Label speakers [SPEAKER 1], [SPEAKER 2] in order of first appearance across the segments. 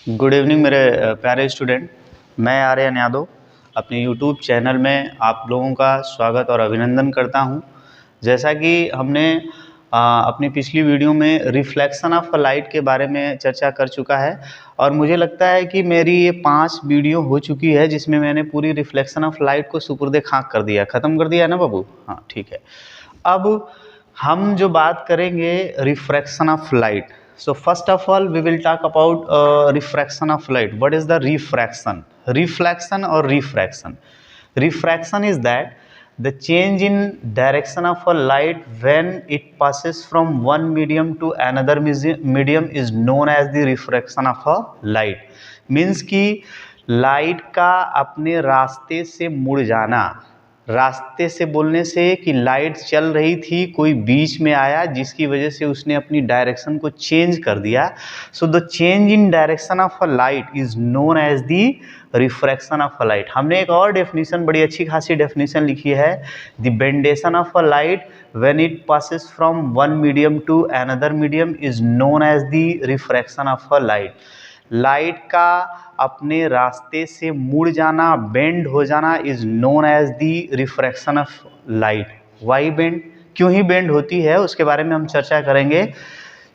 [SPEAKER 1] Good evening मेरे प्यारे student. मैं आर्यन यादव अपने यूट्यूब चैनल में आप लोगों का स्वागत और अभिनंदन करता हूं। जैसा कि हमने अपनी पिछली वीडियो में रिफ्लेक्शन ऑफ लाइट के बारे में चर्चा कर चुका है और मुझे लगता है कि मेरी ये 5 वीडियो हो चुकी है जिसमें मैंने पूरी रिफ्लेक्शन ऑफ लाइट को सुपुर्दे खाक कर दिया, ख़त्म कर दिया है ना बाबू? हाँ ठीक है। अब हम जो बात करेंगे refraction of light. So first of all we will talk about refraction of light. What is the refraction? Reflection or refraction? Refraction is that the change in direction of a light when it passes from one medium to another medium is known as the refraction of a light. Means कि light का अपने रास्ते से मुड़ जाना। रास्ते से बोलने से कि लाइट चल रही थी, कोई बीच में आया जिसकी वजह से उसने अपनी डायरेक्शन को चेंज कर दिया। So the change in direction of a light is known as the refraction of a light. हमने एक और डेफिनेशन, बड़ी अच्छी खासी डेफिनेशन लिखी है, the bendation of a light when it passes from one medium to another medium is known as the refraction of a light. Light का अपने रास्ते से मुड़ जाना, बेंड हो जाना is known as the refraction of light. Why bend, क्यों ही बेंड होती है उसके बारे में हम चर्चा करेंगे।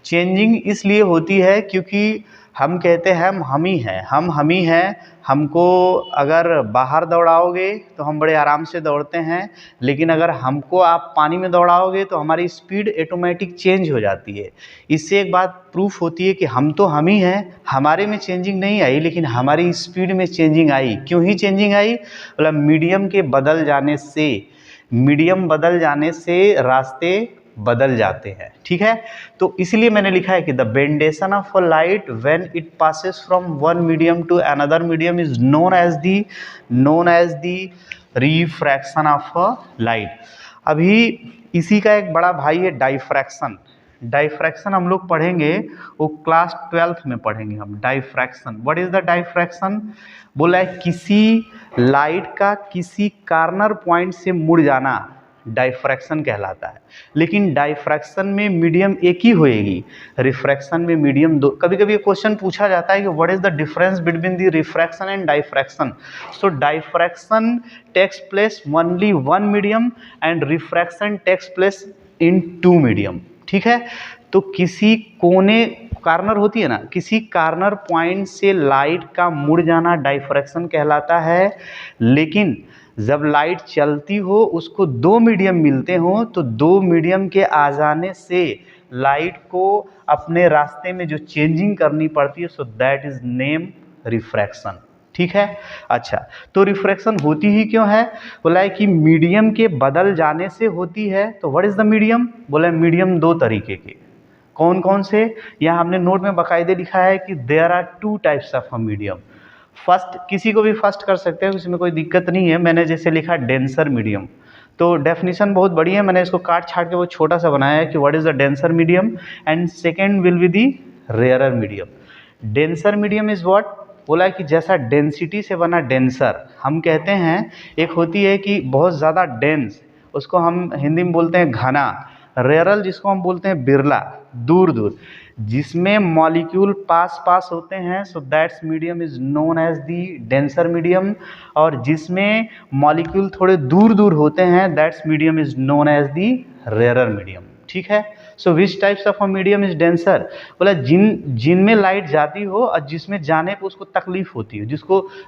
[SPEAKER 1] चेंजिंग इसलिए होती है क्योंकि हम कहते हैं हम ही हैं। हमको अगर बाहर दौड़ाओगे तो हम बड़े आराम से दौड़ते हैं, लेकिन अगर हमको आप पानी में दौड़ाओगे तो हमारी स्पीड ऑटोमेटिक चेंज हो जाती है। इससे एक बात प्रूफ होती है कि हम ही हैं, हमारे में चेंजिंग नहीं आई लेकिन हमारी स्पीड में चेंजिंग आई। क्यों ही चेंजिंग आई? मतलब मीडियम के बदल जाने से, मीडियम बदल जाने से रास्ते बदल जाते हैं। ठीक है, तो इसलिए मैंने लिखा है कि the bendation of a light when it passes from one medium to another medium is known as the refraction of a light. अभी इसी का एक बड़ा भाई है डाइफ्रैक्शन। डाइफ्रैक्शन हम लोग पढ़ेंगे, वो क्लास 12th में पढ़ेंगे हम diffraction. What is the diffraction? बोला है किसी लाइट का किसी कॉर्नर पॉइंट से मुड़ जाना डाइफ्रैक्शन कहलाता है। लेकिन डाइफ्रैक्शन में मीडियम एक ही होएगी, रिफ्रैक्शन में मीडियम दो। कभी कभी क्वेश्चन पूछा जाता है कि what is the difference between the refraction and diffraction. So diffraction takes place only one medium and refraction takes place in two medium. ठीक है, तो किसी कोने, कॉर्नर होती है ना, किसी कॉर्नर पॉइंट से लाइट का मुड़ जाना डाइफ्रैक्शन कहलाता है। लेकिन जब लाइट चलती हो, उसको दो मीडियम मिलते हो, तो दो मीडियम के आ जाने से लाइट को अपने रास्ते में जो चेंजिंग करनी पड़ती है, so that is name refraction. ठीक है, अच्छा, तो रिफ्रैक्शन होती ही क्यों है? बोला है कि मीडियम के बदल जाने से होती है। तो व्हाट इज द मीडियम? बोला है मीडियम दो तरीके के। कौन कौन से? यहाँ हमने नोट में बाकायदे लिखा है कि there are two types of a medium. First, किसी को भी फर्स्ट कर सकते हैं, इसमें कोई दिक्कत नहीं है। मैंने जैसे लिखा डेंसर मीडियम, तो डेफिनेशन बहुत बड़ी है, मैंने इसको काट छाट के वो छोटा सा बनाया है कि what is the denser medium and second will be the rarer medium. Denser medium is what? बोला कि जैसा डेंसिटी से बना डेंसर, हम कहते हैं एक होती है कि बहुत ज़्यादा डेंस, उसको हम हिंदी में बोलते हैं घना। रेयरल जिसको हम बोलते हैं बिरला, दूर दूर, जिसमें मॉलिक्यूल पास होते हैं, so that's medium is known as the denser medium. और जिसमें मॉलिक्यूल थोड़े दूर दूर होते हैं, that's medium is known as the rarer medium. ठीक है, so which types of a medium is denser? बोला जिनमें लाइट जाती हो और जिसमें जाने पर उसको तकलीफ होती है,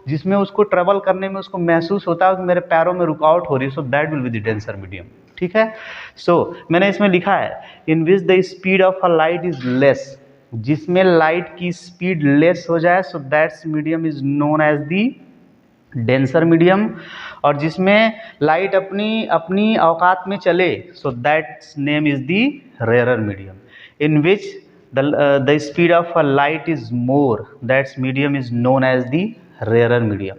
[SPEAKER 1] जिसमें उसको ट्रेवल करने में उसको महसूस होता है कि मेरे पैरों में रुकावट हो रही है, so that will be the denser medium. ठीक है, सो मैंने इसमें लिखा है in which the speed of a light is less, जिसमें लाइट की स्पीड लेस हो जाए, so that's medium is known as the denser medium. और जिसमें लाइट अपनी औकात में चले, so that's name is the rarer medium. In which the speed of a light is more, that's medium is known as the rarer medium.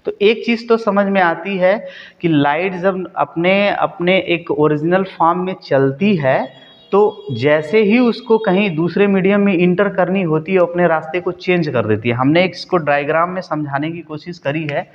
[SPEAKER 1] तो एक चीज़ तो समझ में आती है कि लाइट जब अपने एक ओरिजिनल फॉर्म में चलती है, तो जैसे ही उसको कहीं दूसरे मीडियम में इंटर करनी होती है, अपने रास्ते को चेंज कर देती है। हमने इसको डायग्राम में समझाने की कोशिश करी है।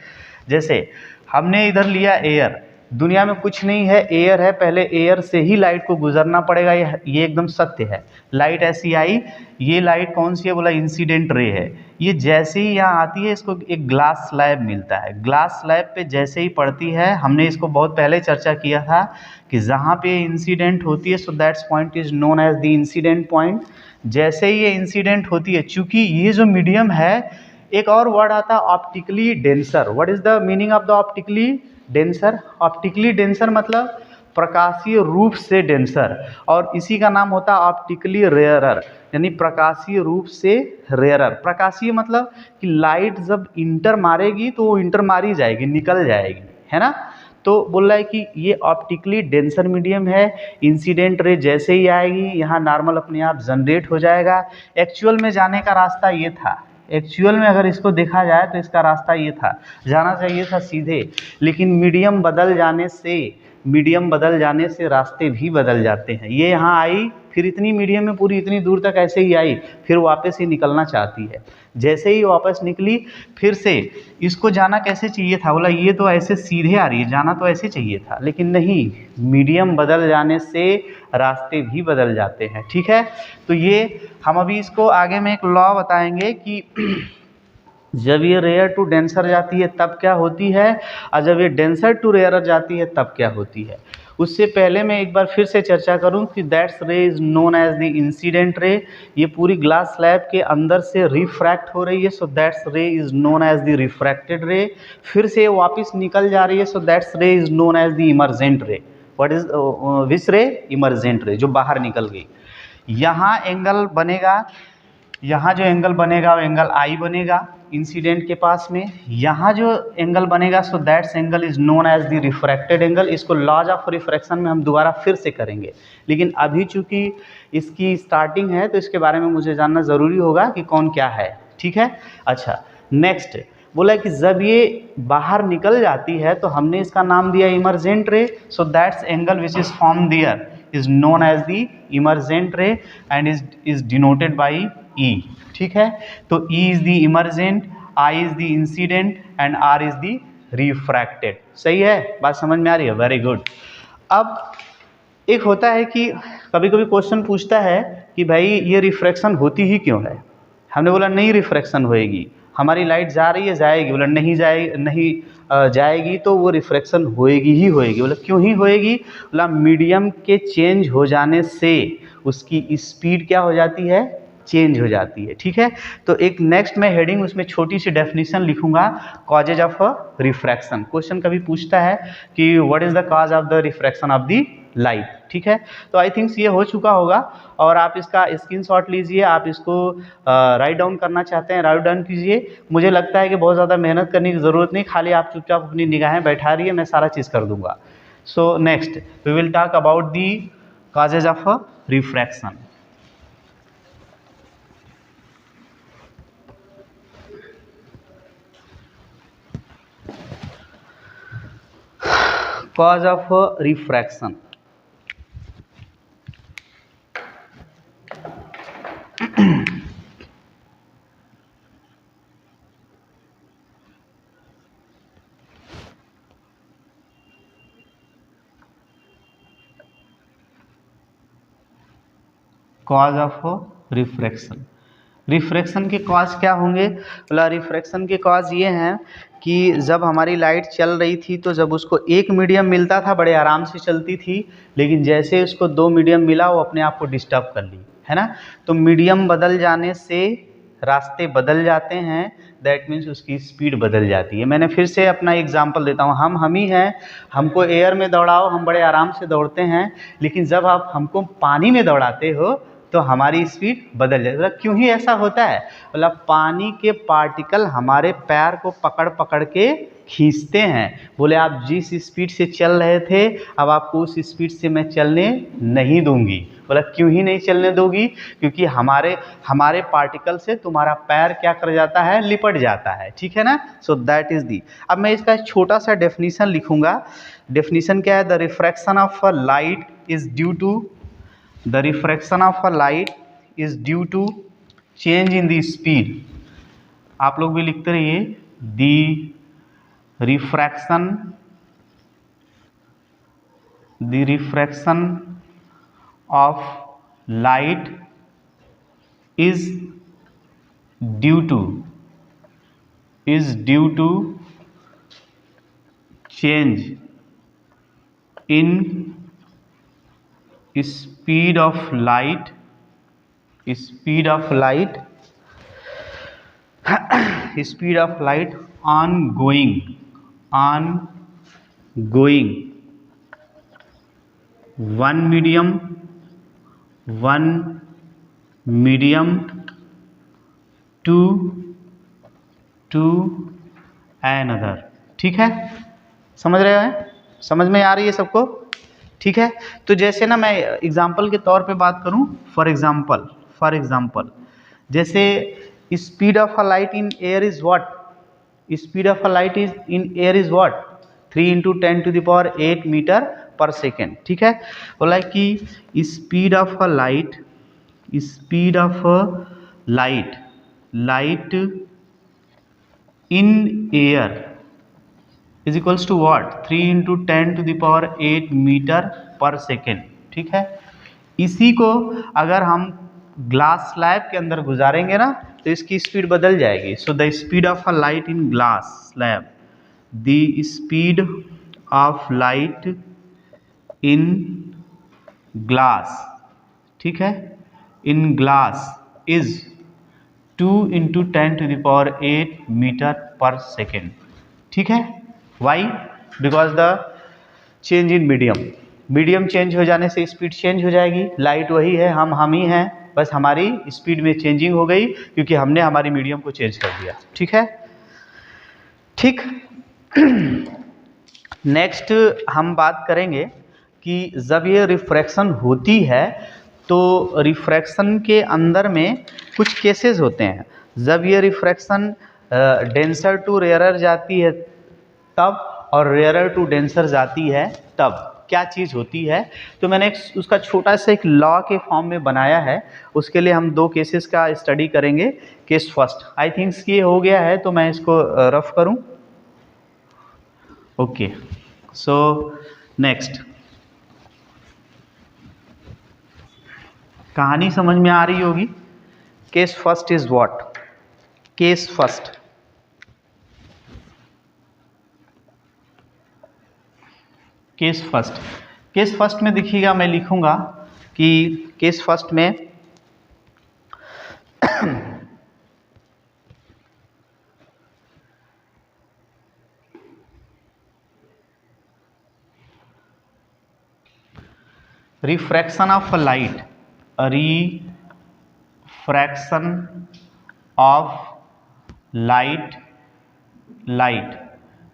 [SPEAKER 1] जैसे हमने इधर लिया एयर, दुनिया में कुछ नहीं है, एयर है, पहले एयर से ही लाइट को गुजरना पड़ेगा, ये एकदम सत्य है। लाइट ऐसी आई, ये लाइट कौन सी है, बोला इंसिडेंट रे है। ये जैसे ही यहाँ आती है इसको एक ग्लास स्लैब मिलता है, ग्लास स्लैब पे जैसे ही पड़ती है, हमने इसको बहुत पहले चर्चा किया था कि जहाँ पे इंसिडेंट होती है, so that's point is known as the incident point. जैसे ही ये इंसिडेंट होती है, चूंकि ये जो मीडियम है, एक और वर्ड आता है optically denser. What is the meaning of the optically denser? Optically denser मतलब प्रकाशीय रूप से डेंसर, और इसी का नाम होता है ऑप्टिकली रेयरर, यानी प्रकाशीय रूप से रेयरर। प्रकाशीय मतलब कि लाइट जब इंटर मारेगी तो वो इंटर मारी जाएगी, निकल जाएगी, है ना। तो बोल रहा है कि ये ऑप्टिकली डेंसर मीडियम है, इंसिडेंट रे जैसे ही आएगी यहाँ नॉर्मल अपने आप जनरेट हो जाएगा। एक्चुअल में जाने का रास्ता ये था, एक्चुअल में अगर इसको देखा जाए तो इसका रास्ता ये था, जाना चाहिए था सीधे, लेकिन मीडियम बदल जाने से रास्ते भी बदल जाते हैं। ये यहाँ आई, फिर इतनी मीडियम में पूरी इतनी दूर तक ऐसे ही आई, फिर वापस ही निकलना चाहती है। जैसे ही वापस निकली, फिर से इसको जाना कैसे चाहिए था, बोला ये तो ऐसे सीधे आ रही है, जाना तो ऐसे चाहिए था, लेकिन नहीं, मीडियम बदल जाने से रास्ते भी बदल जाते हैं। ठीक है, तो ये हम अभी इसको आगे में एक लॉ बताएंगे कि जब ये रेयर टू डेंसर जाती है तब क्या होती है, और जब ये डेंसर टू रेयर जाती है तब क्या होती है। उससे पहले मैं एक बार फिर से चर्चा करूं कि that's ray is known as the incident ray. ये पूरी ग्लास स्लैब के अंदर से रिफ्रैक्ट हो रही है, so that's ray is known as the refracted ray. फिर से वापस निकल जा रही है, so that's ray is known as the emergent ray. What is which ray? Emergent रे, जो बाहर निकल गई। यहाँ एंगल बनेगा, यहाँ जो एंगल बनेगा वो एंगल आई बनेगा इंसिडेंट के पास में। यहाँ जो एंगल बनेगा, so that's angle is known as the refracted angle. इसको लॉज ऑफ रिफ्रैक्शन में हम दोबारा फिर से करेंगे, लेकिन अभी चूंकि इसकी स्टार्टिंग है तो इसके बारे में मुझे जानना ज़रूरी होगा कि कौन क्या है। ठीक है, अच्छा नेक्स्ट बोला कि जब ये बाहर निकल जाती है तो हमने इसका नाम दिया emergent ray. So that's angle which is form there is known as the emergent ray and is denoted by E। ठीक है, तो E is the emergent, I is the incident and R is the refracted। सही है, बात समझ में आ रही है? Very good. अब एक होता है कि कभी कभी क्वेश्चन पूछता है कि भाई ये रिफ्रैक्शन होती ही क्यों है। हमने बोला नहीं रिफ्रैक्शन होएगी, हमारी लाइट जा रही है जाएगी, बोला नहीं जाएगी तो वो रिफ्रैक्शन होएगी ही होएगी। बोला क्यों ही होएगी? बोला मीडियम के चेंज हो जाने से उसकी स्पीड क्या हो जाती है, चेंज हो जाती है। ठीक है, तो एक नेक्स्ट मैं हेडिंग उसमें छोटी सी डेफिनेशन लिखूंगा, कॉजेज ऑफ रिफ्रैक्शन। क्वेश्चन कभी पूछता है कि what is the cause of the refraction of the light. ठीक है, तो आई थिंक्स ये हो चुका होगा और आप इसका स्क्रीनशॉट लीजिए। आप इसको राइट डाउन करना चाहते हैं, राइट डाउन कीजिए। मुझे लगता है कि बहुत ज़्यादा मेहनत करने की ज़रूरत नहीं, खाली आप चुपचाप अपनी निगाहें बैठा रही है, मैं सारा चीज़ कर दूंगा। So next we will talk about the causes of refraction. Cause of refraction. Cause of refraction, refraction के कॉज क्या होंगे? बोला रिफ्रैक्शन के कॉज ये हैं कि जब हमारी लाइट चल रही थी तो जब उसको एक मीडियम मिलता था बड़े आराम से चलती थी, लेकिन जैसे उसको दो मीडियम मिला वो अपने आप को डिस्टर्ब कर ली, है ना। तो मीडियम बदल जाने से रास्ते बदल जाते हैं, दैट मीन्स उसकी स्पीड बदल जाती है। मैंने फिर से अपना एग्जांपल देता हूँ, हम ही हैं, हमको एयर में दौड़ाओ हम बड़े आराम से दौड़ते हैं, लेकिन जब आप हमको पानी में दौड़ाते हो तो हमारी स्पीड बदल जाती है। क्यों ही ऐसा होता है? मतलब पानी के पार्टिकल हमारे पैर को पकड़ पकड़ के खींचते हैं। बोले आप जिस स्पीड से चल रहे थे अब आपको उस स्पीड से मैं चलने नहीं दूंगी। बोला क्यों ही नहीं चलने दोगी? क्योंकि हमारे पार्टिकल से तुम्हारा पैर क्या कर जाता है, लिपट जाता है। ठीक है ना, सो दैट इज दी। अब मैं इसका एक छोटा सा डेफिनेशन लिखूंगा। डेफिनेशन क्या है? The refraction of a light is due to the refraction of a light is due to change in the speed। आप लोग भी लिखते रहिए, the refraction the refraction of light is due to change in speed of light ongoing one medium to another। ठीक है, समझ रहे हैं? समझ में आ रही है सबको? ठीक है, तो जैसे ना मैं एग्जाम्पल के तौर पे बात करूं, फॉर एग्जाम्पल जैसे speed of a light in air is what? Speed of a light is in air is what? 3 × 10⁸ metre per second. ठीक है, बोला कि speed of a light in air is equals to what? 3 × 10⁸ metre per second. ठीक है, इसी को अगर हम ग्लास स्लैब के अंदर गुजारेंगे ना तो इसकी स्पीड बदल जाएगी। So the speed of a light in glass slab, the speed of light in glass, ठीक है, in glass is 2 × 10⁸ metre per second. ठीक है, why? Because the change in medium change हो जाने से स्पीड चेंज हो जाएगी। लाइट वही है, हम ही हैं, बस हमारी स्पीड में चेंजिंग हो गई क्योंकि हमने हमारी मीडियम को चेंज कर दिया। ठीक है, ठीक। नेक्स्ट हम बात करेंगे कि जब ये रिफ्रैक्शन होती है तो रिफ्रैक्शन के अंदर में कुछ केसेस होते हैं। जब ये रिफ्रैक्शन डेंसर टू रेयरर जाती है तब, और रेयरर टू डेंसर जाती है तब क्या चीज़ होती है। तो मैंने उसका छोटा सा एक लॉ के फॉर्म में बनाया है। उसके लिए हम 2 केसेस का स्टडी करेंगे। केस फर्स्ट, आई थिंक्स ये हो गया है तो मैं इसको रफ करूं। ओके, सो नेक्स्ट, कहानी समझ में आ रही होगी। Case first is what? Case first में देखिएगा, मैं लिखूंगा कि केस फर्स्ट में refraction of light,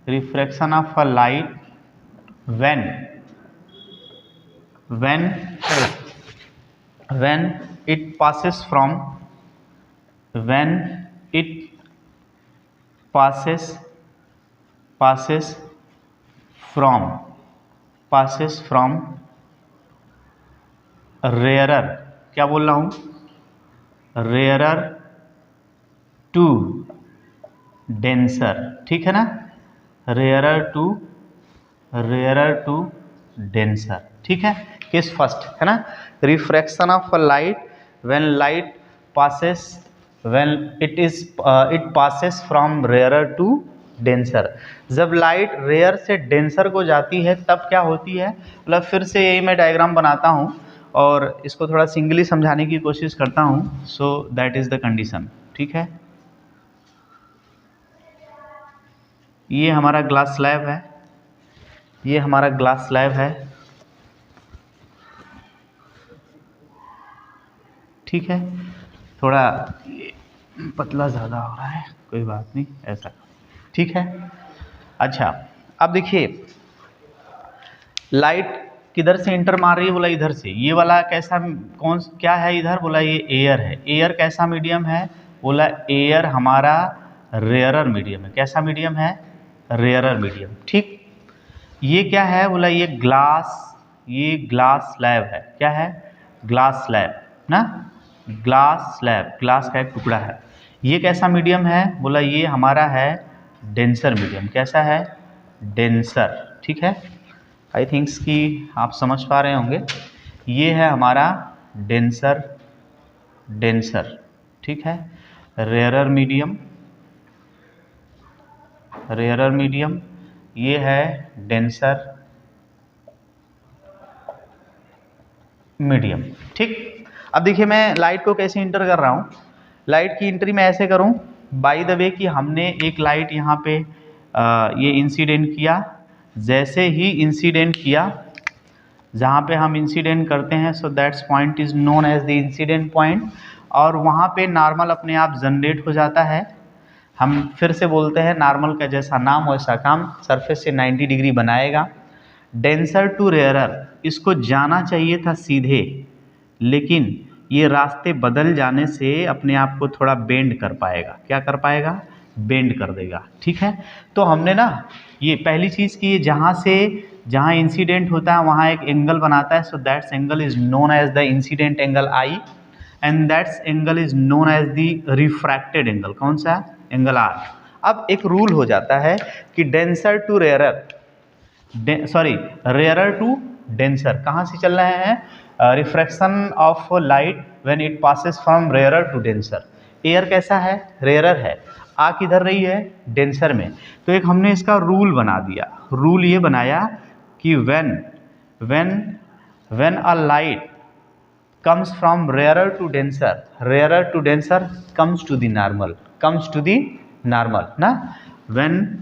[SPEAKER 1] refraction of light when it passes from rarer, क्या बोल रहा हूं? rarer to denser। ठीक है ना, rarer to denser। ठीक है, केस फर्स्ट है ना, refraction of light when it passes from rarer to denser. जब लाइट रेयर से डेंसर को जाती है तब क्या होती है, मतलब फिर से यही मैं डायग्राम बनाता हूँ और इसको थोड़ा सिंगली समझाने की कोशिश करता हूँ। सो दैट इज द कंडीशन। ठीक है, ये हमारा ग्लास स्लैब है, ठीक है, थोड़ा पतला ज़्यादा हो रहा है, कोई बात नहीं, ऐसा। ठीक है, अच्छा, अब देखिए लाइट किधर से इंटर मार रही है, बोला इधर से। ये वाला कैसा, क्या है इधर, बोला ये एयर है। एयर कैसा मीडियम है, बोला एयर हमारा रेयरर मीडियम है। कैसा मीडियम है? Rarer medium. ठीक, ये क्या है, बोला ये ग्लास स्लैब है। क्या है? ग्लास स्लैब ना, ग्लास स्लैब, ग्लास का एक टुकड़ा है। ये कैसा मीडियम है, बोला ये हमारा है डेंसर मीडियम। कैसा है? डेंसर। ठीक है, आई थिंक्स कि आप समझ पा रहे होंगे। ये है हमारा डेंसर, ठीक है। रेयरर मीडियम, ये है डेंसर मीडियम, ठीक। अब देखिए मैं लाइट को कैसे इंटर कर रहा हूँ। लाइट की एंट्री मैं ऐसे करूँ, बाय द वे कि हमने एक लाइट यहाँ पे ये इंसिडेंट किया। जैसे ही इंसिडेंट किया, जहाँ पे हम इंसिडेंट करते हैं, so that's point is known as the incident point, और वहाँ पे नॉर्मल अपने आप जनरेट हो जाता है। हम फिर से बोलते हैं, नॉर्मल का जैसा नाम वैसा काम, सरफेस से 90 डिग्री बनाएगा। डेंसर टू रेयरर, इसको जाना चाहिए था सीधे, लेकिन ये रास्ते बदल जाने से अपने आप को थोड़ा बेंड कर पाएगा। क्या कर पाएगा? बेंड कर देगा, ठीक है। तो हमने ना ये पहली चीज़ की, जहाँ इंसिडेंट होता है वहाँ एक एंगल बनाता है, so that's angle is known as the incident angle I, and that's angle is known as the refracted angle. कौन सा? Angle R. अब एक रूल हो जाता है कि denser to rarer, rarer to denser, कहाँ से चल रहे हैं? Refraction of light when it passes from rarer to denser. Air कैसा है? रेयरर है। आ किधर रही है? डेंसर में। तो एक हमने इसका रूल बना दिया। रूल ये बनाया कि when a light comes from rarer to denser comes to the normal ना। when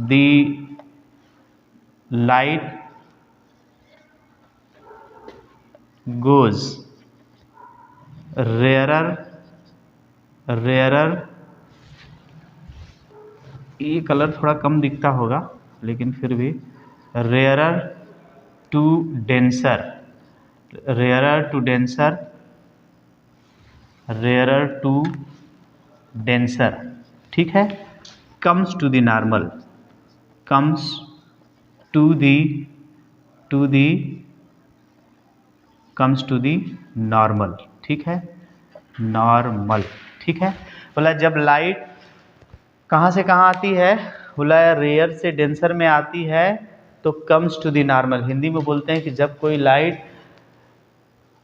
[SPEAKER 1] the light goes rarer, ये कलर थोड़ा कम दिखता होगा लेकिन फिर भी, रेयरर टू डेंसर, ठीक है। कम्स टू द नॉर्मल, ठीक है, नॉर्मल, ठीक है। बोला जब लाइट कहाँ से कहाँ आती है? बोला रेयर से डेंसर में आती है तो comes to the normal. Hindi में बोलते हैं कि जब कोई लाइट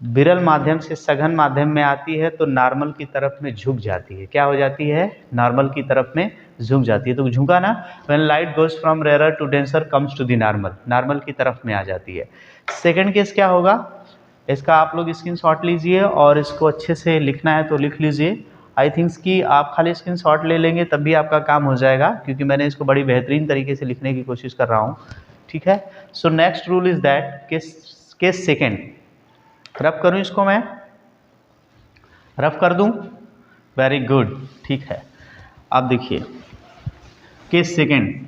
[SPEAKER 1] विरल माध्यम से सघन माध्यम में आती है तो नॉर्मल की तरफ में झुक जाती है। क्या हो जाती है? नॉर्मल की तरफ में झुक जाती है। तो झुका ना, when light goes from rare to denser comes to the normal की तरफ में आ जाती है। सेकेंड केस क्या होगा? इसका आप लोग स्क्रीनशॉट लीजिए और इसको अच्छे से लिखना है तो लिख लीजिए। आई थिंक्स कि आप खाली स्क्रीनशॉट ले लेंगे तब भी आपका काम हो जाएगा, क्योंकि मैंने इसको बड़ी बेहतरीन तरीके से लिखने की कोशिश कर रहा हूँ, ठीक है। So next rule is that case second, rough करूँ इसको, मैं रफ कर दूँ? वेरी गुड, ठीक है। अब देखिए case second,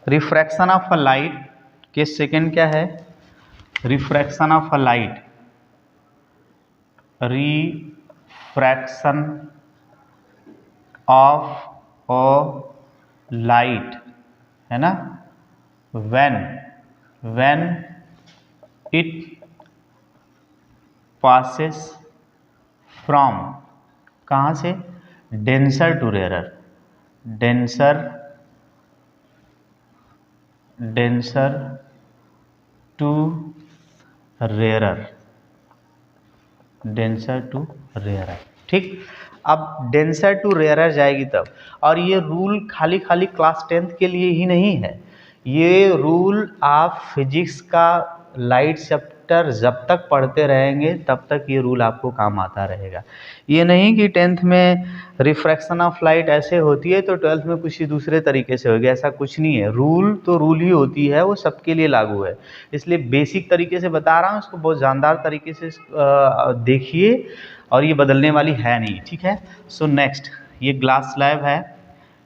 [SPEAKER 1] refraction of a light. Case second क्या है? Refraction of a light, refraction of a light, है ना। व्हेन इट पासेस फ्रॉम, कहाँ से? Denser to rarer, denser to rarer, ठीक। अब डेंसर टू रेयरर जाएगी तब, और ये रूल खाली क्लास 10th के लिए ही नहीं है। ये रूल आप फिजिक्स का लाइट चैप्टर जब तक पढ़ते रहेंगे तब तक ये रूल आपको काम आता रहेगा। ये नहीं कि 10th में रिफ्रैक्शन ऑफ लाइट ऐसे होती है तो 12th में कुछ ही दूसरे तरीके से होगी, ऐसा कुछ नहीं है। रूल तो रूल ही होती है, वो सबके लिए लागू है। इसलिए बेसिक तरीके से बता रहा हूँ, इसको बहुत जानदार तरीके से देखिए, और ये बदलने वाली है नहीं, ठीक है। सो नेक्स्ट, ये ग्लास स्लैब है।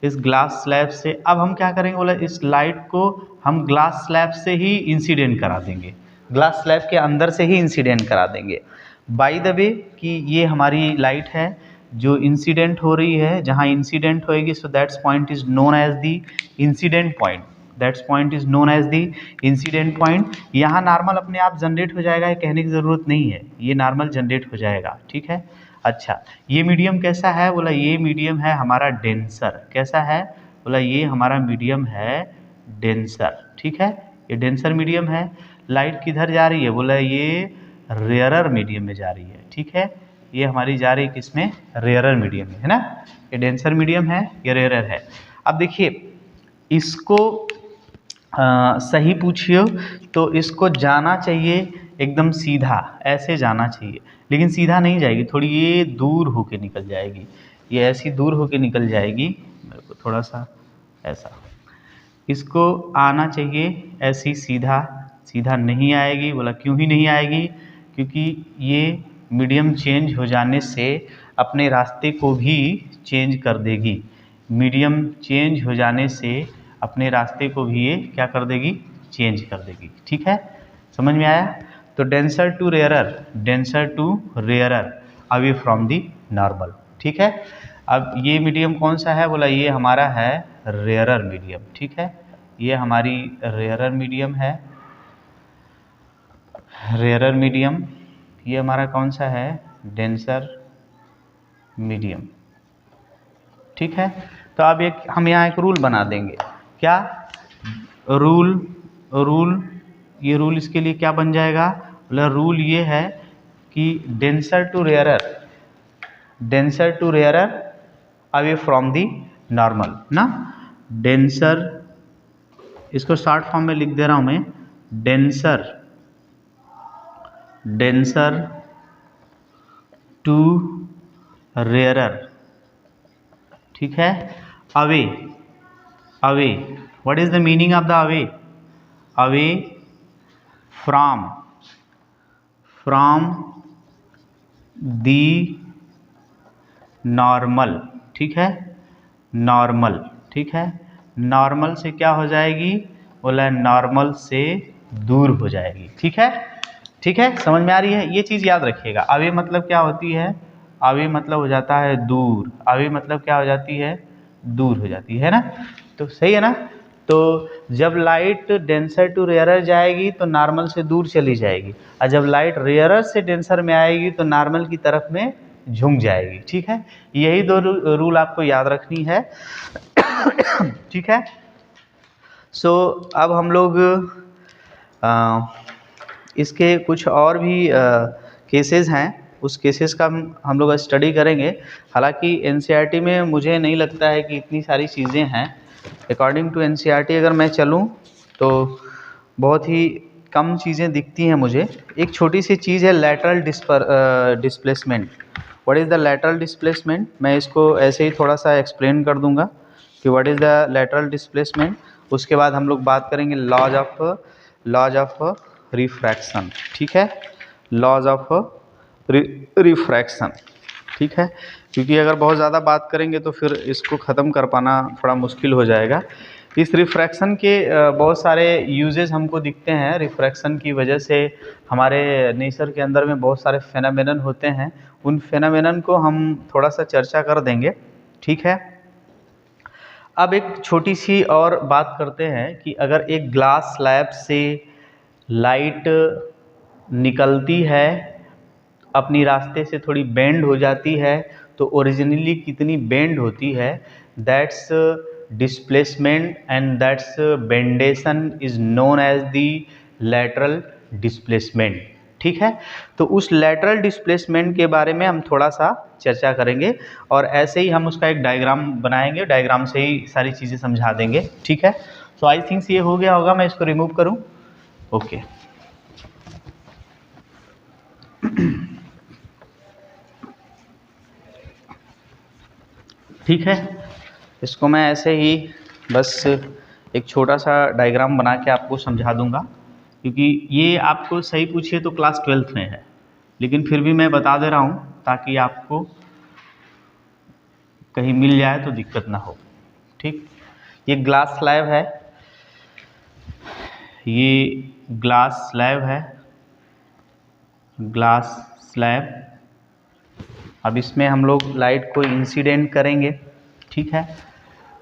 [SPEAKER 1] इस ग्लास स्लैब से अब हम क्या करेंगे? बोला इस लाइट को हम ग्लास स्लैब से ही इंसिडेंट करा देंगे, ग्लास स्लैब के अंदर से ही इंसिडेंट करा देंगे। बाय द वे कि ये हमारी लाइट है जो इंसिडेंट हो रही है, जहाँ इंसिडेंट होएगी, so that's point is known as the incident point, यहाँ नॉर्मल अपने आप जनरेट हो जाएगा, ये कहने की ज़रूरत नहीं है, ये नॉर्मल जनरेट हो जाएगा, ठीक है। अच्छा, ये मीडियम कैसा है? बोला ये मीडियम है हमारा डेंसर। कैसा है? बोला ये हमारा मीडियम है डेंसर। ठीक है, ये डेंसर मीडियम है। लाइट किधर जा रही है? बोला ये रेयरर मीडियम में जा रही है। ठीक है, ये हमारी जा रही है किसमें? रेयरर मीडियम में, है ना। ये डेंसर मीडियम है, ये रेयरर है। अब देखिए इसको सही पूछिए तो इसको जाना चाहिए एकदम सीधा, ऐसे जाना चाहिए, लेकिन सीधा नहीं जाएगी, थोड़ी ये दूर होके निकल जाएगी, ये ऐसी दूर होके निकल जाएगी। मेरे को थोड़ा सा ऐसा, इसको आना चाहिए ऐसी सीधा, सीधा नहीं आएगी। बोला क्यों ही नहीं आएगी? क्योंकि ये मीडियम चेंज हो जाने से अपने रास्ते को भी चेंज कर देगी। मीडियम चेंज हो जाने से अपने रास्ते को भी ये क्या कर देगी? चेंज कर देगी। ठीक है, समझ में आया? तो denser to rarer, denser to rarer away from the normal. ठीक है, अब ये मीडियम कौन सा है? बोला ये हमारा है रेयरर मीडियम। ठीक है, ये हमारी रेयरर मीडियम है, रेयरर मीडियम। ये हमारा कौन सा है? Denser medium. ठीक है, तो अब एक हम यहाँ एक रूल बना देंगे। क्या रूल? ये रूल इसके लिए क्या बन जाएगा? मतलब रूल ये है कि denser to rarer away from the normal ना। डेंसर, इसको शॉर्ट फॉर्म में लिख दे रहा हूं मैं, डेंसर टू रेयरर। ठीक है, away what is the meaning of the away? Away from the normal. ठीक है, नॉर्मल। ठीक है, नॉर्मल से क्या हो जाएगी? बोला नॉर्मल से दूर हो जाएगी। ठीक है, ठीक है, समझ में आ रही है? ये चीज़ याद रखिएगा। अवे मतलब क्या होती है? अवे मतलब हो जाता है दूर। अवे मतलब क्या हो जाती है? दूर हो जाती है ना। तो सही है ना। तो जब लाइट डेंसर टू रेयरर जाएगी तो नॉर्मल से दूर चली जाएगी, और जब लाइट रेयरर से डेंसर में आएगी तो नॉर्मल की तरफ में झुक जाएगी। ठीक है, यही दो रूल आपको याद रखनी है। ठीक है, सो अब हम लोग इसके कुछ और भी केसेस हैं, उस केसेस का हम लोग स्टडी करेंगे। हालांकि एनसीईआरटी में मुझे नहीं लगता है कि इतनी सारी चीज़ें हैं। अकॉर्डिंग टू एनसीईआरटी अगर मैं चलूँ तो बहुत ही कम चीज़ें दिखती हैं मुझे। एक छोटी सी चीज़ है lateral displacement. What is the lateral displacement? मैं इसको ऐसे ही थोड़ा सा एक्सप्लेन कर दूंगा कि what is the lateral displacement. उसके बाद हम लोग बात करेंगे लॉज ऑफ रिफ्रैक्शन। ठीक है, लॉज ऑफ रिफ्रैक्शन। ठीक है, क्योंकि अगर बहुत ज़्यादा बात करेंगे तो फिर इसको ख़त्म कर पाना थोड़ा मुश्किल हो जाएगा। इस रिफ्रैक्शन के बहुत सारे यूजेस हमको दिखते हैं। रिफ्रैक्शन की वजह से हमारे नेचर के अंदर में बहुत सारे फेनोमेनन होते हैं, उन फेनोमेनन को हम थोड़ा सा चर्चा कर देंगे। ठीक है, अब एक छोटी सी और बात करते हैं कि अगर एक ग्लास स्लैब से लाइट निकलती है, अपनी रास्ते से थोड़ी बेंड हो जाती है, तो ओरिजिनली कितनी बेंड होती है? That's displacement and that's bendation is known as the lateral displacement. ठीक है, तो उस लैटरल डिस्प्लेसमेंट के बारे में हम थोड़ा सा चर्चा करेंगे, और ऐसे ही हम उसका एक डायग्राम बनाएंगे, डायग्राम से ही सारी चीज़ें समझा देंगे। ठीक है, सो आई थिंक्स ये हो गया होगा। मैं इसको रिमूव करूं? ओके। ठीक है, इसको मैं ऐसे ही बस एक छोटा सा डायग्राम बना के आपको समझा दूंगा, क्योंकि ये आपको सही पूछिए तो क्लास 12th में है, लेकिन फिर भी मैं बता दे रहा हूँ ताकि आपको कहीं मिल जाए तो दिक्कत ना हो। ठीक, ये ग्लास स्लैब है, ये ग्लास स्लैब है, ग्लास स्लैब। अब इसमें हम लोग लाइट को इंसिडेंट करेंगे। ठीक है,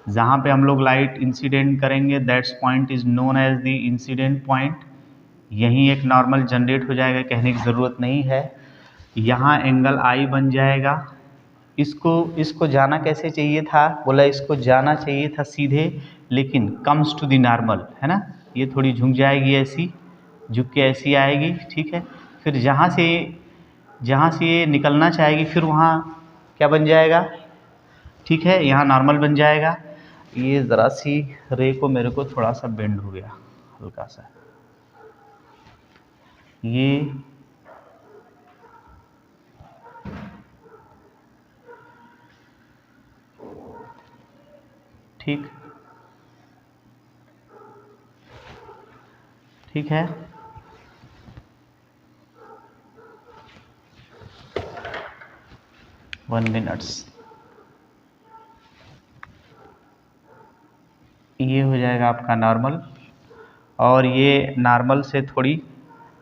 [SPEAKER 1] जहाँ पे हम लोग लाइट इंसिडेंट करेंगे that's point is known as the incident point. यहीं एक नॉर्मल जनरेट हो जाएगा, कहने की ज़रूरत नहीं है। यहाँ एंगल आई बन जाएगा। इसको जाना कैसे चाहिए था, बोला इसको जाना चाहिए था सीधे, लेकिन कम्स टू द नॉर्मल, है ना, ये थोड़ी झुक जाएगी, ऐसी झुक के ऐसी आएगी, ठीक है। फिर जहाँ से ये निकलना चाहेगी फिर वहाँ क्या बन जाएगा, ठीक है, यहाँ नॉर्मल बन जाएगा। ये ज़रा सी रे को मेरे को थोड़ा सा बेंड हो गया हल्का सा, ये ठीक ठीक है। वन मिनट्स, ये हो जाएगा आपका नॉर्मल, और ये नॉर्मल से थोड़ी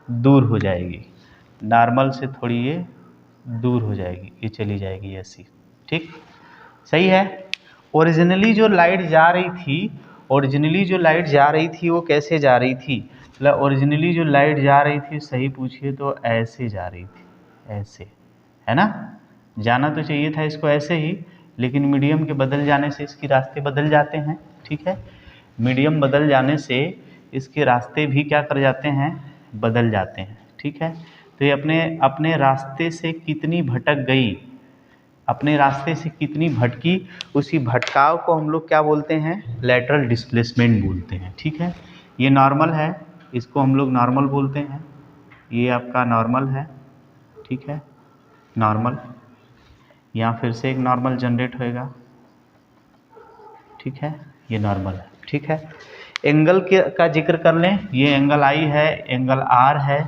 [SPEAKER 1] दूर हो जाएगी, नॉर्मल से थोड़ी ये दूर हो जाएगी, ये चली जाएगी ऐसी, ठीक, सही है। ओरिजिनली जो लाइट जा रही थी वो कैसे जा रही थी, मतलब ओरिजिनली जो लाइट जा रही थी, सही पूछिए तो ऐसे जा रही थी, ऐसे, है ना। जाना तो चाहिए था इसको ऐसे ही, लेकिन मीडियम के बदल जाने से इसके रास्ते बदल जाते हैं, ठीक है। मीडियम बदल जाने से इसके रास्ते भी क्या कर जाते हैं, बदल जाते हैं, ठीक है। तो ये अपने रास्ते से कितनी भटक गई, अपने रास्ते से कितनी भटकी, उसी भटकाव को हम लोग क्या बोलते हैं, लेटरल डिस्प्लेसमेंट बोलते हैं, ठीक है। ये नॉर्मल है, इसको हम लोग नॉर्मल बोलते हैं, ये आपका नॉर्मल है, ठीक है, नॉर्मल। यहाँ फिर से एक नॉर्मल जनरेट होएगा, ठीक है, ये नॉर्मल है, ठीक है। एंगल का जिक्र कर लें, ये एंगल आई है, एंगल आर है,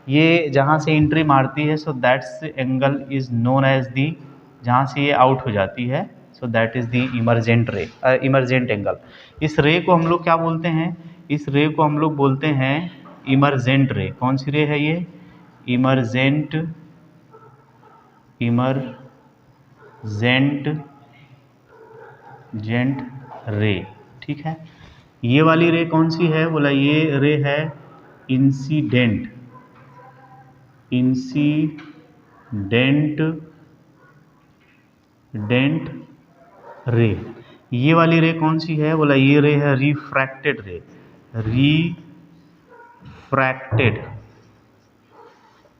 [SPEAKER 1] ये जहाँ से एंट्री मारती है, so that's angle is known as the, जहाँ से ये आउट हो जाती है, so that is the emergent ray, emergent angle. इस रे को हम लोग क्या बोलते हैं, इस रे को हम लोग बोलते हैं इमरजेंट रे। कौन सी रे है ये, इमरजेंट रे, ठीक है। ये वाली रे कौन सी है, बोला ये रे है इंसिडेंट रे। ये वाली रे कौन सी है, बोला ये रे है रिफ्रैक्टेड रे,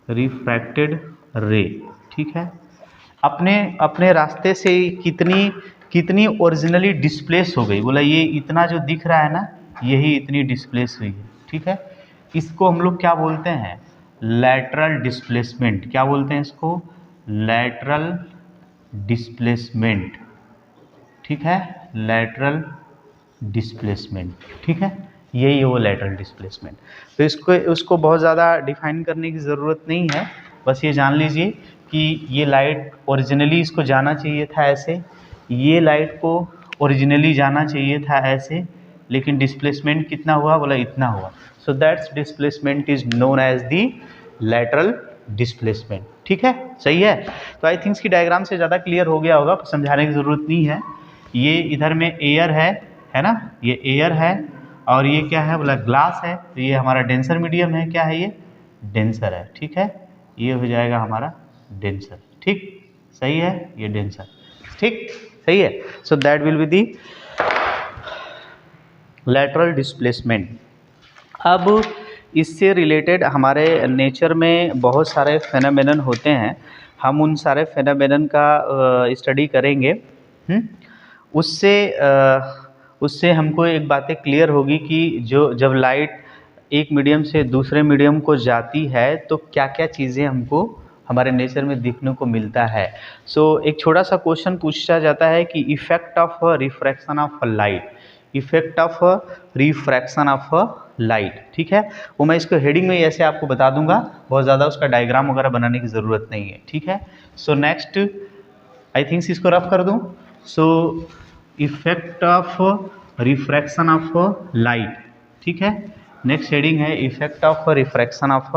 [SPEAKER 1] रिफ्रैक्टेड रे, ठीक है। अपने रास्ते से कितनी ओरिजिनली डिस्प्लेस हो गई, बोला ये इतना जो दिख रहा है ना, यही इतनी डिस्प्लेस हुई है, ठीक है। इसको हम लोग क्या बोलते हैं, लैटरल डिस्प्लेसमेंट। क्या बोलते हैं इसको, लैटरल डिस्प्लेसमेंट, ठीक है, लैटरल डिस्प्लेसमेंट, ठीक है, यही है वो लैटरल डिस्प्लेसमेंट। तो उसको बहुत ज़्यादा डिफाइन करने की ज़रूरत नहीं है, बस ये जान लीजिए कि ये लाइट ओरिजिनली इसको जाना चाहिए था ऐसे, ये लाइट को ओरिजिनली जाना चाहिए था ऐसे, लेकिन डिस्प्लेसमेंट कितना हुआ, बोला इतना हुआ, so that's displacement is known as the lateral displacement, ठीक है, सही है। तो आई थिंक इसकी डायग्राम से ज़्यादा क्लियर हो गया होगा, समझाने की ज़रूरत नहीं है। ये इधर में एयर है ना, ये एयर है, और ये क्या है, बोला ग्लास है, तो ये हमारा डेंसर मीडियम है, क्या है ये, डेंसर है, ठीक है, ये हो जाएगा हमारा डेंसर, ठीक, सही है, ये डेंसर, ठीक, सही है। So that will be the lateral displacement. अब इससे रिलेटेड हमारे नेचर में बहुत सारे फेनोमेनन होते हैं, हम उन सारे फेनोमेनन का स्टडी करेंगे। उससे हमको एक बातें क्लियर होगी कि जब लाइट एक मीडियम से दूसरे मीडियम को जाती है तो क्या क्या चीज़ें हमको हमारे नेचर में देखने को मिलता है। एक छोटा सा क्वेश्चन पूछा जाता है कि effect of refraction of light, effect of refraction of light, ठीक है। वो मैं इसको हेडिंग में ऐसे आपको बता दूंगा, बहुत ज़्यादा उसका डायग्राम वगैरह बनाने की ज़रूरत नहीं है, ठीक है। नेक्स्ट आई थिंक इसको रफ कर दूं। Effect of refraction of light, ठीक है। नेक्स्ट हेडिंग है effect of refraction of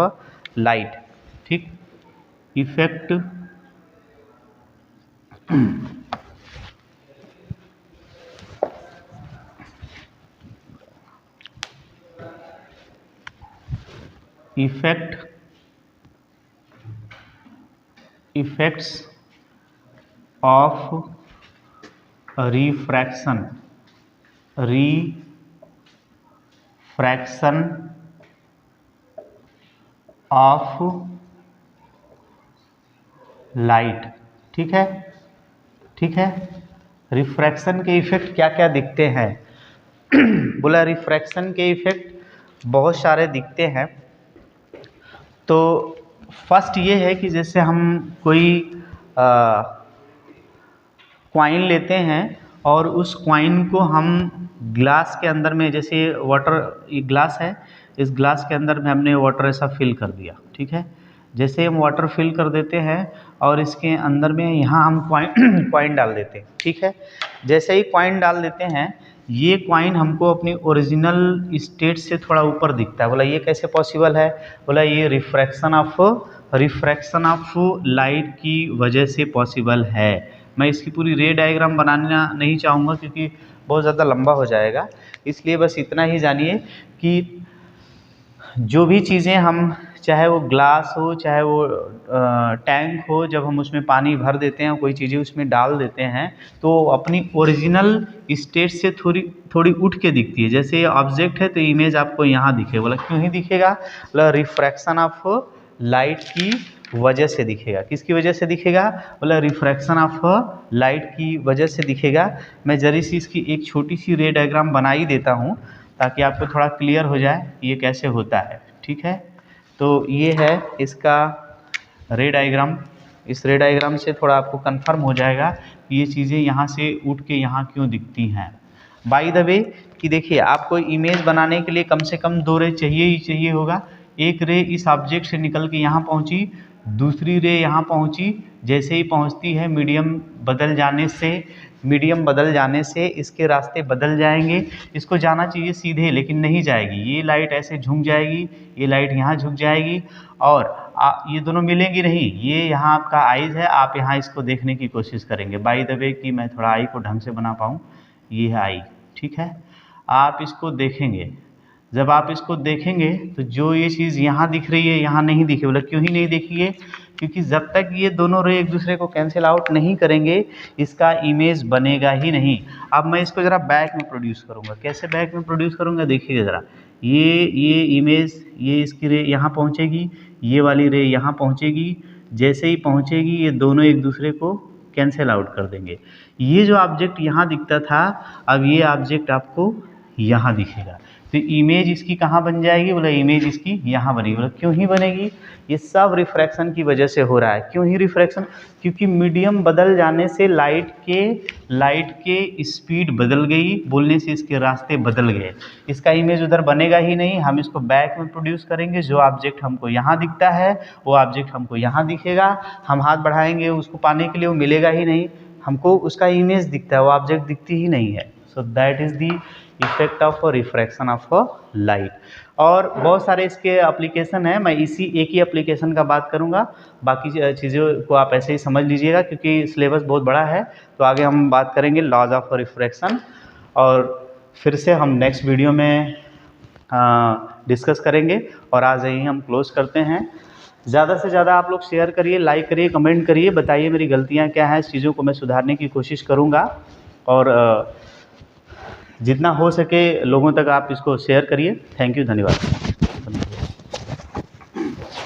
[SPEAKER 1] light, ठीक, effect effects of refraction of light. ठीक है, ठीक है। रिफ्रैक्शन के इफेक्ट क्या क्या दिखते हैं? बोला रिफ्रैक्शन के इफेक्ट बहुत सारे दिखते हैं। तो फर्स्ट ये है कि जैसे हम कोई कॉइन लेते हैं और उस कॉइन को हम ग्लास के अंदर में, जैसे वाटर, ये ग्लास है, इस ग्लास के अंदर में हमने वाटर ऐसा फिल कर दिया। ठीक है, जैसे हम वाटर फिल कर देते हैं और इसके अंदर में यहाँ हम कॉइन डाल देते हैं। ठीक है, जैसे ही कॉइन डाल देते हैं, ये कॉइन हमको अपनी ओरिजिनल स्टेट से थोड़ा ऊपर दिखता है। बोला ये कैसे पॉसिबल है? बोला ये रिफ्रैक्शन ऑफ लाइट की वजह से पॉसिबल है। मैं इसकी पूरी रे डायग्राम बनाना नहीं चाहूँगा क्योंकि बहुत ज़्यादा लंबा हो जाएगा, इसलिए बस इतना ही जानिए कि जो भी चीज़ें हम, चाहे वो ग्लास हो, चाहे वो टैंक हो, जब हम उसमें पानी भर देते हैं, कोई चीज़ें उसमें डाल देते हैं, तो अपनी ओरिजिनल स्टेट से थोड़ी उठ के दिखती है। जैसे ये ऑब्जेक्ट है तो इमेज आपको यहाँ दिखे। बोला क्यों ही दिखेगा? बोला रिफ्रैक्शन ऑफ लाइट की वजह से दिखेगा। किसकी वजह से दिखेगा? बोला रिफ्रैक्शन ऑफ लाइट की वजह से दिखेगा। मैं जरी सी इसकी एक छोटी सी रे डायग्राम बना ही देता हूँ ताकि आपको थोड़ा क्लियर हो जाए ये कैसे होता है। ठीक है, तो ये है इसका रे डायग्राम। इस रे डायग्राम से थोड़ा आपको कंफर्म हो जाएगा कि ये चीज़ें यहाँ से उठ के यहाँ क्यों दिखती हैं। बाय द वे कि देखिए, आपको इमेज बनाने के लिए कम से कम 2 रे चाहिए ही चाहिए होगा। एक रे इस ऑब्जेक्ट से निकल के यहाँ पहुँची, दूसरी रे यहाँ पहुँची। जैसे ही पहुँचती है, मीडियम बदल जाने से इसके रास्ते बदल जाएंगे। इसको जाना चाहिए सीधे, लेकिन नहीं जाएगी। ये लाइट ऐसे झुक जाएगी, ये लाइट यहाँ झुक जाएगी और ये दोनों मिलेंगी नहीं। ये यहाँ आपका आइज़ है, आप यहाँ इसको देखने की कोशिश करेंगे। बाय द वे कि मैं थोड़ा आई को ढंग से बना पाऊँ, ये है आई। ठीक है, आप इसको देखेंगे। जब आप इसको देखेंगे तो जो ये चीज़ यहाँ दिख रही है, यहाँ नहीं दिखे। बोला क्यों ही नहीं दिखी? क्योंकि जब तक ये दोनों रे एक दूसरे को कैंसिल आउट नहीं करेंगे, इसका इमेज बनेगा ही नहीं। अब मैं इसको ज़रा बैक में प्रोड्यूस करूँगा। कैसे बैक में प्रोड्यूस करूँगा? देखिएगा ज़रा। ये इमेज, ये इसकी रे यहाँ पहुँचेगी, ये वाली रे यहाँ पहुँचेगी। जैसे ही पहुँचेगी, ये दोनों एक दूसरे को कैंसिल आउट कर देंगे। ये जो ऑब्जेक्ट यहाँ दिखता था, अब ये ऑब्जेक्ट आपको यहाँ दिखेगा। तो इमेज इसकी कहाँ बन जाएगी? बोला इमेज इसकी यहाँ बनेगी। बोला क्यों ही बनेगी? ये सब रिफ्रैक्शन की वजह से हो रहा है। क्यों ही रिफ्रैक्शन? क्योंकि मीडियम बदल जाने से लाइट के स्पीड बदल गई, बोलने से इसके रास्ते बदल गए। इसका इमेज उधर बनेगा ही नहीं। हम इसको बैक में प्रोड्यूस करेंगे। जो ऑब्जेक्ट हमको यहाँ दिखता है, वो ऑब्जेक्ट हमको यहाँ दिखेगा। हम हाथ बढ़ाएंगे उसको पाने के लिए, वो मिलेगा ही नहीं। हमको उसका इमेज दिखता है, वो ऑब्जेक्ट दिखती ही नहीं है। So that is the effect of refraction of light. और बहुत सारे इसके एप्लीकेशन हैं। मैं इसी एक ही एप्लीकेशन का बात करूंगा, बाकी चीज़ों को आप ऐसे ही समझ लीजिएगा क्योंकि सिलेबस बहुत बड़ा है। तो आगे हम बात करेंगे लॉज ऑफ रिफ्रैक्शन, और फिर से हम नेक्स्ट वीडियो में डिस्कस करेंगे। और आज यही हम क्लोज करते हैं। ज़्यादा से ज़्यादा आप लोग शेयर करिए, लाइक करिए, कमेंट करिए, बताइए मेरी गलतियाँ क्या हैं। इस चीज़ों को मैं सुधारने की कोशिश करूँगा और जितना हो सके लोगों तक आप इसको शेयर करिए। थैंक यू, धन्यवाद।